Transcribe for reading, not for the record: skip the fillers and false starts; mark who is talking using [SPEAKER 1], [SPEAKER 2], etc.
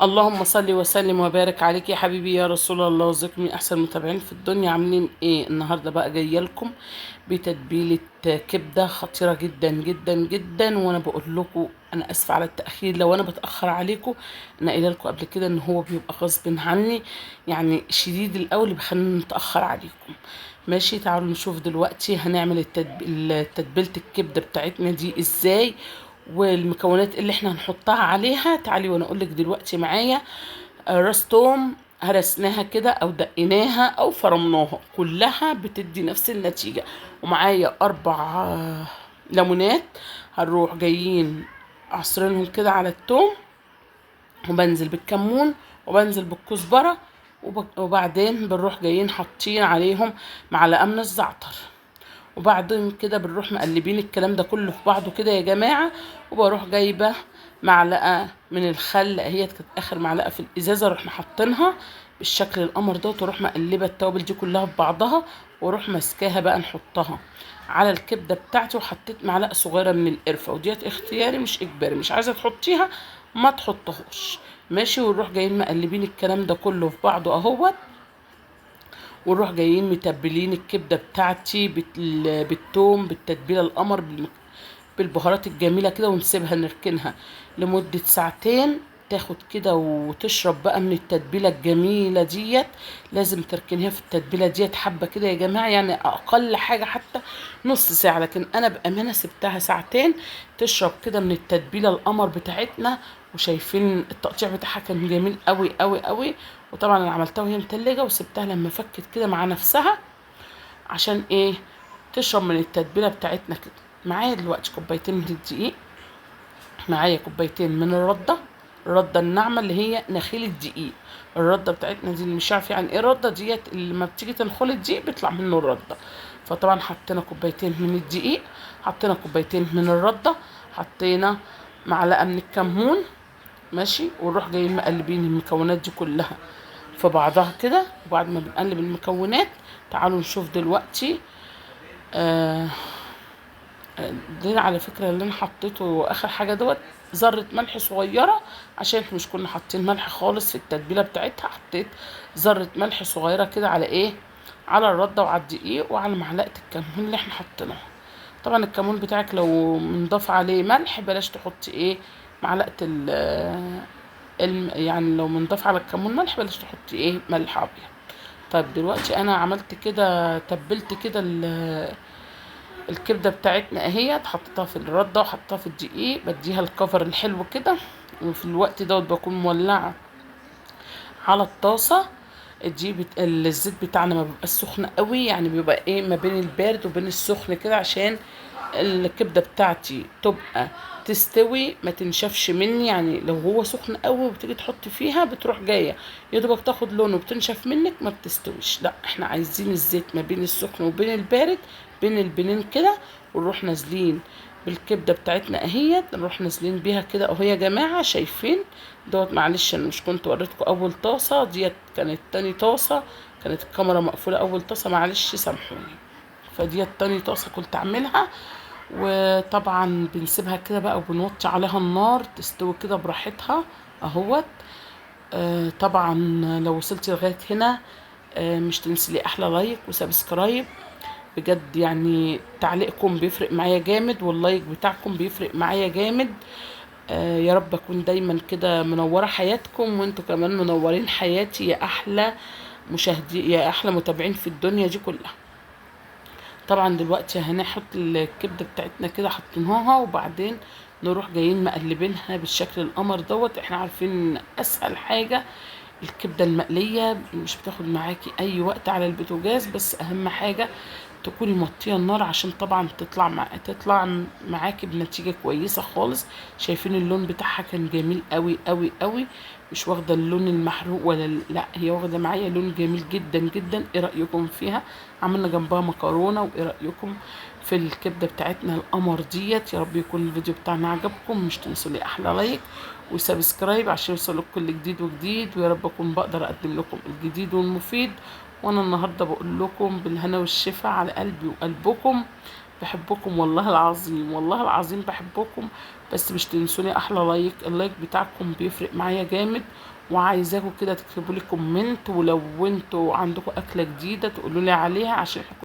[SPEAKER 1] اللهم صل وسلم وبارك عليك يا حبيبي يا رسول الله، وذكر من احسن المتابعين في الدنيا. عاملين ايه النهارده؟ بقى جايه لكم بتتبيله كبده خطيره جدا جدا جدا. وانا بقول لكم انا اسفه على التاخير لو انا بتاخر عليكم. انا قايله لكم قبل كده ان هو بيبقى غصب عني، يعني شديد الاول اللي بيخليني نتاخر عليكم. ماشي، تعالوا نشوف دلوقتي هنعمل تتبيله الكبده بتاعتنا دي ازاي، والمكونات اللي احنا هنحطها عليها. تعالي وانا اقول لك دلوقتي. معايا راس توم، هرسناها كده او دقيناها او فرمناها، كلها بتدي نفس النتيجة. ومعايا 4 ليمونات، هنروح جايين عصرينهم كده على التوم، وبنزل بالكمون وبنزل بالكزبرة، وبعدين بنروح جايين حاطين عليهم معلقة من الزعتر. وبعدين كده بنروح مقلبين الكلام ده كله في بعضه كده يا جماعة. وبروح جايبة معلقة من الخل، هي كانت اخر معلقة في الازازة، اروح محطينها بالشكل القمر دوت، واروح مقلبة التوابل دي كلها في بعضها، واروح ماسكاها بقى نحطها على الكبدة بتاعتي. وحطيت معلقة صغيرة من القرفة، وديت اختياري مش اجباري، مش عايزة تحطيها ما تحطهوش. ماشي، ونروح جايين مقلبين الكلام ده كله في بعضه اهوت. ونروح جايين متبلين الكبده بتاعتي بالثوم بالتتبيله القمر بالبهارات الجميله كده، ونسيبها نركنها لمده ساعتين، تاخد كده وتشرب بقى من التتبيله الجميله ديت. لازم تركنيها في التتبيله ديت حبه كده يا جماعه، يعني اقل حاجه حتى نص ساعه، لكن انا بامانه سبتها ساعتين تشرب كده من التتبيله القمر بتاعتنا. وشايفين التقطيع بتاعها كان جميل قوي قوي قوي. وطبعا انا عملتها وهي متلجه، وسبتها لما فكت كده مع نفسها. عشان ايه؟ تشرب من التتبيله بتاعتنا كده. معايا دلوقتي كوبايتين من الدقيق، معايا كوبايتين من الرده الناعمه اللي هي نخيل الدقيق. الرده بتاعتنا دي اللي مش عارف يعني ايه رده ديت، اللي لما بتيجي تنخل الدقيق بيطلع منه الرده. فطبعا حطينا كوبايتين من الدقيق، حطينا كوبايتين من الرده، حطينا معلقه من الكمون. ماشي، ونروح جايين مقلبين المكونات دي كلها في بعضها كده. وبعد ما بنقلب المكونات، تعالوا نشوف دلوقتي. آه دي على فكرة اللي انا حطيته اخر حاجة دوت ذرة ملح صغيرة، عشان احنا مش كنا حاطين ملح خالص في التتبيلة بتاعتها. حطيت ذرة ملح صغيرة كده على ايه؟ على الردة وعلى الدقيق وعلى معلقة الكمون اللي احنا حطيناها. طبعا الكمون بتاعك لو منضاف عليه ملح بلاش تحطي ايه؟ معلقة يعني لو منضاف على الكمون ملح بلاش تحطي ايه؟ ملح ابيض. طيب دلوقتي انا عملت كده، تبلت كده الكبده بتاعتنا اهي، حطيتها في الرده وحطيتها في الدقيق، بديها الكفر الحلو كده. وفي الوقت دوت بكون مولعه على الطاسه. الزيت بتاعنا ما بيبقاش سخن قوي، يعني بيبقى ايه ما بين البارد وبين السخن كده، عشان الكبده بتاعتي تبقى تستوي ما تنشفش مني. يعني لو هو سخن قوي وبتيجي تحط فيها بتروح جايه يا دوبك تاخد لون وبتنشف منك ما بتستويش. لا، احنا عايزين الزيت ما بين السخن وبين البارد، بين البنين كده. ونروح نازلين بالكبده بتاعتنا اهيت، نروح نازلين بيها كده اهو يا جماعه. شايفين دوت؟ معلش انا مش كنت وريتكم اول طاسه ديت، كانت تاني طاسه، كانت الكاميرا مقفوله اول طاسه، معلش سامحوني. فديت تاني طاسه كنت اعملها. وطبعا بنسيبها كده بقى وبنوطي عليها النار تستوي كده براحتها اهوت. طبعا لو وصلتي لغايه هنا، مش تنسي لي احلى لايك وسبسكرايب. بجد يعني تعليقكم بيفرق معايا جامد، واللايك بتاعكم بيفرق معايا جامد. يا رب اكون دايما كده منوره حياتكم، وانتوا كمان منورين حياتي يا احلى مشاهدين، يا احلى متابعين في الدنيا دي كلها. طبعا دلوقتي هنحط الكبده بتاعتنا كده حطيناها، وبعدين نروح جايين مقلبينها بالشكل القمر دوت. احنا عارفين اسهل حاجه الكبده المقليه، مش بتاخد معاكي اي وقت على البوتاجاز، بس اهم حاجه تكوني موطيه النار عشان طبعا تطلع معاكي بنتيجه كويسه خالص. شايفين اللون بتاعها كان جميل قوي قوي قوي، مش واخده اللون المحروق ولا لا، هي واخده معايا لون جميل جدا جدا. ايه رايكم فيها؟ عملنا جنبها مكرونه. وايه رايكم في الكبده بتاعتنا القمر ديت؟ يا رب يكون الفيديو بتاعنا عجبكم. مش تنسوا لي احلى لايك وسبسكرايب عشان يوصلك كل جديد وجديد، ويا رب اكون بقدر اقدم لكم الجديد والمفيد. وانا النهارده بقول لكم بالهنا والشفا على قلبي وقلبكم. بحبكم والله العظيم، والله العظيم بحبكم. بس مش تنسوني احلى لايك، اللايك بتاعكم بيفرق معايا جامد. وعايزاكم كده تكتبوا لي كومنت، ولو انتوا عندكم اكله جديده تقولوا لي عليها عشان